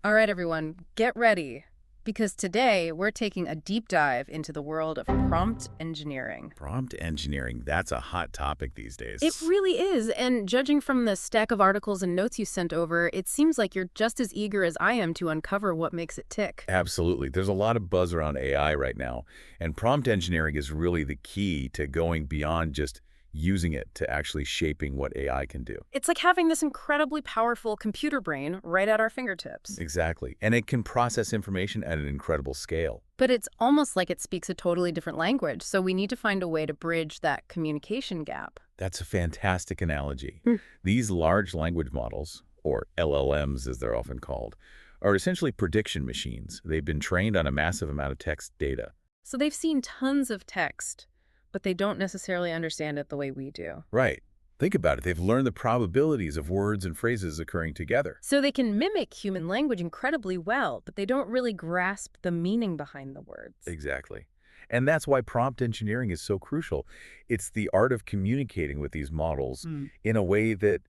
All right, everyone, get ready. Because today we're taking a deep dive into the world of prompt engineering. Prompt engineering, that's a hot topic these It days. really is, and judging from the stack of articles and notes you sent over, it seems like you're just as eager as I am to uncover what makes it tick. Absolutely. There's a lot of buzz around AI right now, and prompt engineering is really the key to going beyond just using it to actually shaping what AI can do. It's like having this incredibly powerful computer brain right at our fingertips. Exactly. And it can process information at an incredible scale. But it's almost like it speaks a totally different language, so we need to find a way to bridge that communication gap. That's a fantastic analogy. Hmm. These large language models, or LLMs as they're often called, are essentially prediction machines. They've been trained on a massive amount of text data. So they've seen tons of text, but they don't necessarily understand it the way we do. Right. Think about it. They've learned the probabilities of words and phrases occurring together. So they can mimic human language incredibly well, but they don't really grasp the meaning behind the words. Exactly. And that's why prompt engineering is so crucial. It's the art of communicating with these models in a way that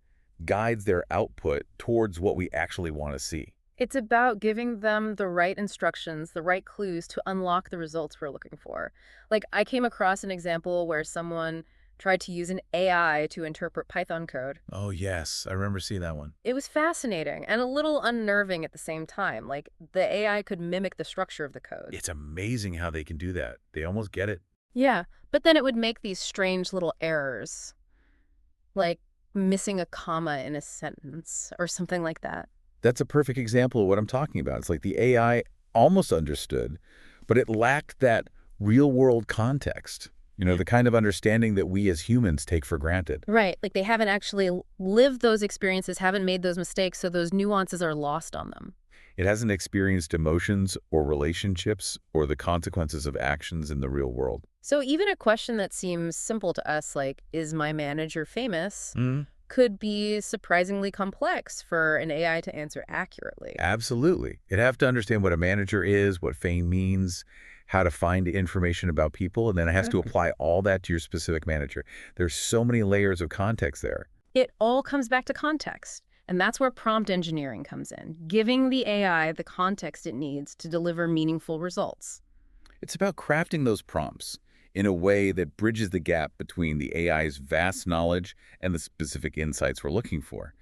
guides their output towards what we actually want to see. It's about giving them the right instructions, the right clues to unlock the results we're looking for. Like, I came across an example where someone tried to use an AI to interpret Python code. Oh, yes. I remember seeing that one. It was fascinating and a little unnerving at the same time. Like, the AI could mimic the structure of the code. It's amazing how they can do that. They almost get it. Yeah, but then it would make these strange little errors, like missing a comma in a sentence or something like that. That's a perfect example of what I'm talking about. It's like the AI almost understood, but it lacked that real-world context. The kind of understanding that we as humans take for granted. Right, like they haven't actually lived those experiences, haven't made those mistakes, so those nuances are lost on them. It hasn't experienced emotions or relationships or the consequences of actions in the real world. So even a question that seems simple to us, like, is my manager famous, Mm, could be surprisingly complex for an AI to answer accurately. absolutely. It'd have to understand what a manager is, what fame means, how to find information about people, and then it has to apply all that to your specific manager. There's so many layers of context there. It all comes back to context. And that's where prompt engineering comes in, giving the AI the context it needs to deliver meaningful results. It's about crafting those prompts in a way that bridges the gap between the AI's vast knowledge and the specific insights we're looking for.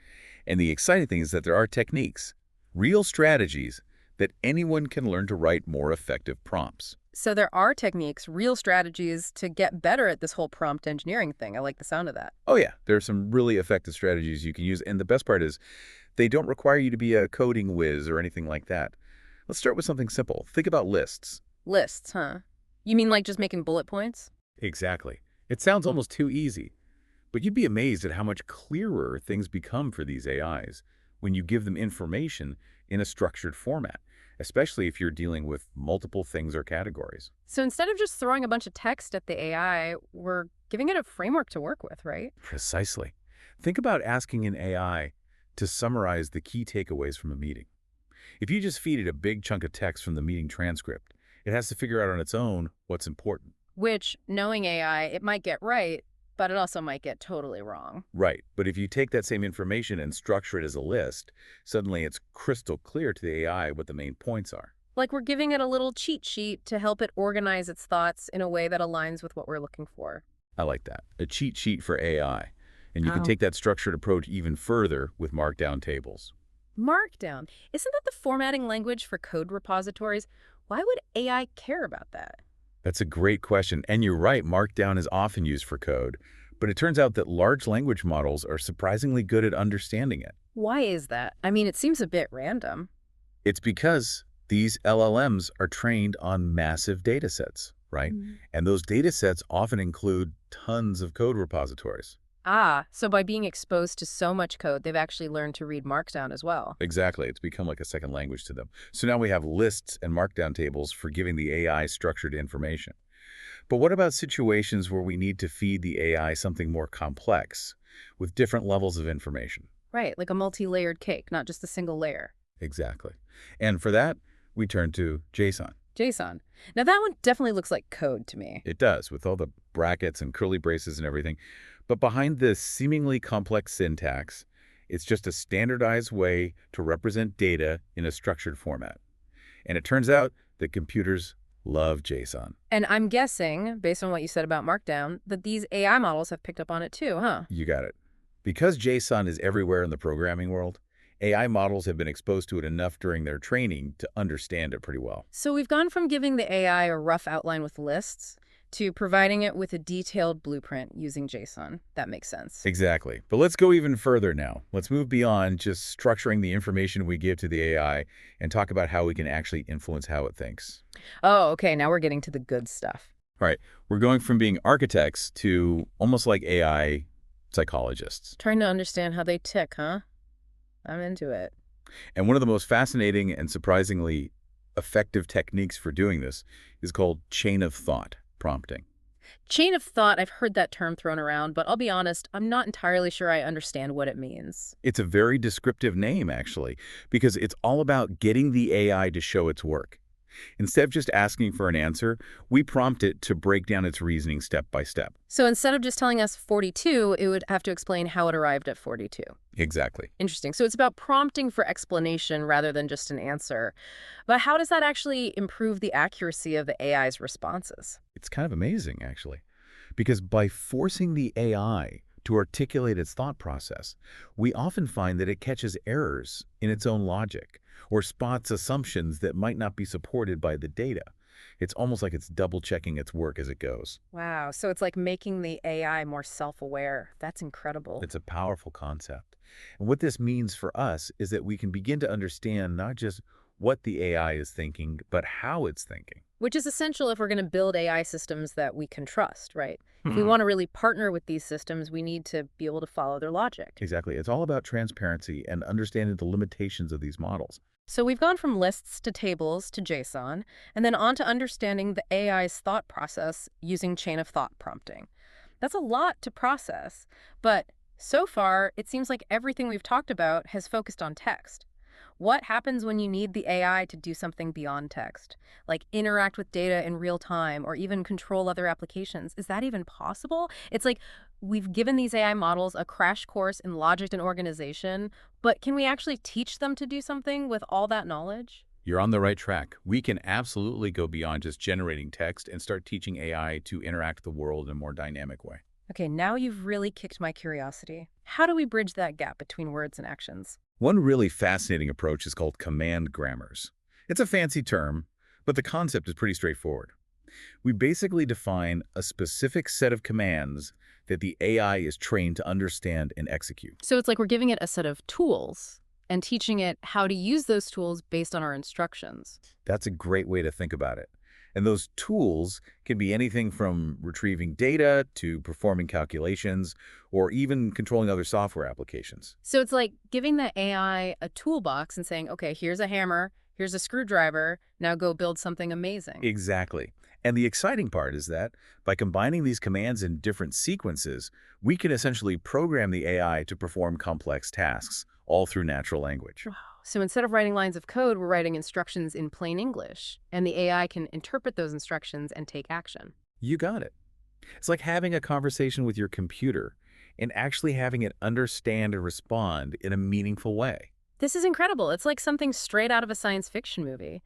And the exciting thing is that there are techniques, real strategies, that anyone can learn to write more effective prompts. So there are techniques, real strategies to get better at this whole prompt engineering thing. I like the sound of that. Oh yeah, there are some really effective strategies you can use, and the best part is they don't require you to be a coding whiz or anything like that. Let's start with something simple. Think about lists. Lists, huh? You mean like just making bullet points? Exactly. It sounds almost too easy, but you'd be amazed at how much clearer things become for these AIs when you give them information in a structured format, especially if you're dealing with multiple things or categories. So instead of just throwing a bunch of text at the AI, we're giving it a framework to work with, right? Precisely. Think about asking an AI to summarize the key takeaways from a meeting. If you just feed it a big chunk of text from the meeting transcript, it has to figure out on its own what's important. Which, knowing AI, it might get right, but it also might get totally wrong. Right, but if you take that same information and structure it as a list, suddenly it's crystal clear to the AI what the main points are. Like we're giving it a little cheat sheet to help it organize its thoughts in a way that aligns with what we're looking for. I like that. A cheat sheet for AI. And you can Oh. take that structured approach even further with markdown tables. Markdown. Isn't that the formatting language for code repositories? Why would AI care about that? That's a great question. And you're right, Markdown is often used for code. But it turns out that large language models are surprisingly good at understanding it. Why is that? I mean, it seems a bit random. It's because these LLMs are trained on massive data sets, right? And those data sets often include tons of code repositories. Ah, so by being exposed to so much code, they've actually learned to read Markdown as well. Exactly. It's become like a second language to them. So now we have lists and markdown tables for giving the AI structured information. But what about situations where we need to feed the AI something more complex with different levels of information? Right, like a multi-layered cake, not just a single layer. Exactly. And for that, we turn to JSON. JSON. Now that one definitely looks like code to me. It does, with all the brackets and curly braces and everything. But behind this seemingly complex syntax It's just a standardized way to represent data in a structured format. And it turns out that computers love JSON. And I'm guessing, based on what you said about Markdown, that these AI models have picked up on it too, huh? You got it. Because JSON is everywhere in the programming world, AI models have been exposed to it enough during their training to understand it pretty well. So we've gone from giving the AI a rough outline with lists to providing it with a detailed blueprint using JSON. That makes sense. Exactly. But let's go even further now. Let's move beyond just structuring the information we give to the AI and talk about how we can actually influence how it thinks. Oh, okay, now we're getting to the good stuff. All right. We're going from being architects to almost like AI psychologists. Trying to understand how they tick, huh? I'm into it. And one of the most fascinating and surprisingly effective techniques for doing this is called chain of thought prompting. Chain of thought, I've heard that term thrown around, but I'll be honest, I'm not entirely sure I understand what it means. It's a very descriptive name, actually, because it's all about getting the AI to show its work. Instead of just asking for an answer, we prompt it to break down its reasoning step by step. So instead of just telling us 42, it would have to explain how it arrived at 42. Exactly. Interesting. So it's about prompting for explanation rather than just an answer. But how does that actually improve the accuracy of the AI's responses? It's kind of amazing, actually, because by forcing the AI to articulate its thought process, we often find that it catches errors in its own logic or spots assumptions that might not be supported by the data. It's almost like it's double-checking its work as it goes. Wow. So it's like making the AI more self-aware. That's incredible. It's a powerful concept. And what this means for us is that we can begin to understand not just what the AI is thinking, but how it's thinking. Which is essential if we're going to build AI systems that we can trust, right? If we want to really partner with these systems, we need to be able to follow their logic. Exactly. It's all about transparency and understanding the limitations of these models. So we've gone from lists to tables to JSON, and then on to understanding the AI's thought process using chain of thought prompting. That's a lot to process, but so far, it seems like everything we've talked about has focused on text. What happens when you need the AI to do something beyond text, like interact with data in real time or even control other applications? Is that even possible? It's like we've given these AI models a crash course in logic and organization, but can we actually teach them to do something with all that knowledge? You're on the right track. We can absolutely go beyond just generating text and start teaching AI to interact with the world in a more dynamic way. Okay, now you've really kicked my curiosity. How do we bridge that gap between words and actions? One really fascinating approach is called command grammars. It's a fancy term, but the concept is pretty straightforward. We basically define a specific set of commands that the AI is trained to understand and execute. So it's like we're giving it a set of tools and teaching it how to use those tools based on our instructions. That's a great way to think about it. And those tools can be anything from retrieving data to performing calculations or even controlling other software applications. So it's like giving the AI a toolbox and saying, okay, here's a hammer, here's a screwdriver, now go build something amazing. Exactly. And the exciting part is that by combining these commands in different sequences, we can essentially program the AI to perform complex tasks, all through natural language. So instead of writing lines of code, we're writing instructions in plain English, and the AI can interpret those instructions and take action. You got it. It's like having a conversation with your computer and actually having it understand and respond in a meaningful way. This is incredible. It's like something straight out of a science fiction movie.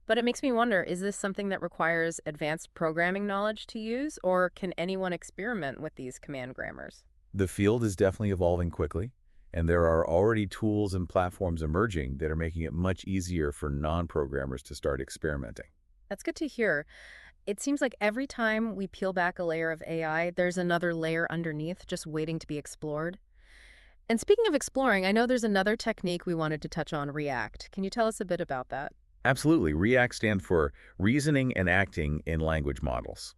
But it makes me wonder, is this something that requires advanced programming knowledge to use, or can anyone experiment with these command grammars? The field is definitely evolving quickly, and there are already tools and platforms emerging that are making it much easier for non-programmers to start experimenting. That's good to hear. It seems like every time we peel back a layer of AI, there's another layer underneath just waiting to be explored. And speaking of exploring, I know there's another technique we wanted to touch on, React. Can you tell us a bit about that? Absolutely. REACT stands for Reasoning and Acting in Language Models.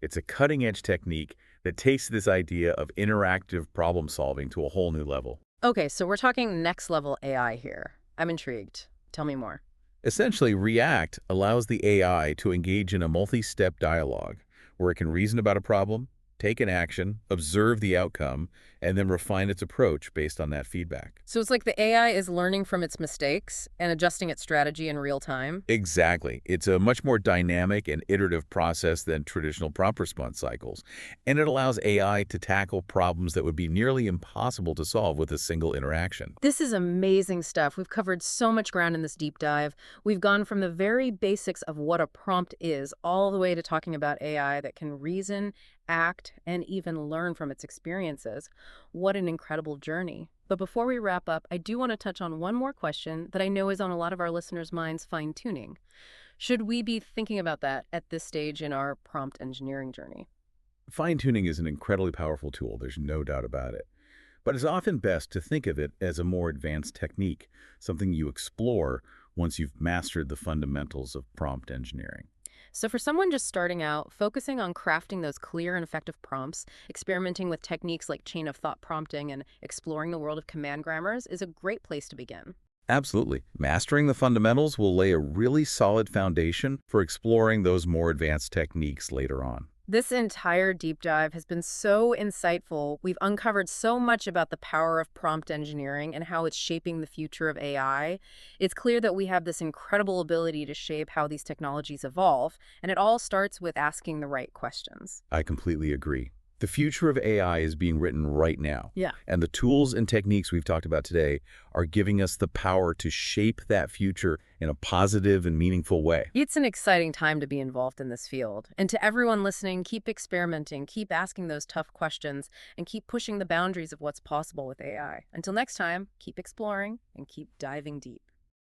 It's a cutting-edge technique that takes this idea of interactive problem solving to a whole new level. Okay, so we're talking next level AI here. I'm intrigued. Tell me more. Essentially, REACT allows the AI to engage in a multi-step dialogue where it can reason about a problem, take an action, observe the outcome, and then refine its approach based on that feedback. So it's like the AI is learning from its mistakes and adjusting its strategy in real time? Exactly. It's a much more dynamic and iterative process than traditional prompt response cycles, and it allows AI to tackle problems that would be nearly impossible to solve with a single interaction. This is amazing stuff. We've covered so much ground in this deep dive. We've gone from the very basics of what a prompt is all the way to talking about AI that can reason, act, and even learn from its experiences. What an incredible journey. But before we wrap up, I do want to touch on one more question that I know is on a lot of our listeners' minds: fine-tuning. Should we be thinking about that at this stage in our prompt engineering journey? Fine-tuning is an incredibly powerful tool, there's no doubt about it. But it's often best to think of it as a more advanced technique, something you explore once you've mastered the fundamentals of prompt engineering. So for someone just starting out, focusing on crafting those clear and effective prompts, experimenting with techniques like chain of thought prompting, and exploring the world of command grammars is a great place to begin. Absolutely. Mastering the fundamentals will lay a really solid foundation for exploring those more advanced techniques later on. This entire deep dive has been so insightful. We've uncovered so much about the power of prompt engineering and how it's shaping the future of AI. It's clear that we have this incredible ability to shape how these technologies evolve, and it all starts with asking the right questions. I completely agree. The future of AI is being written right now, Yeah. and the tools and techniques we've talked about today are giving us the power to shape that future in a positive and meaningful way. It's an exciting time to be involved in this field. And to everyone listening, keep experimenting, keep asking those tough questions, and keep pushing the boundaries of what's possible with AI. Until next time, keep exploring and keep diving deep.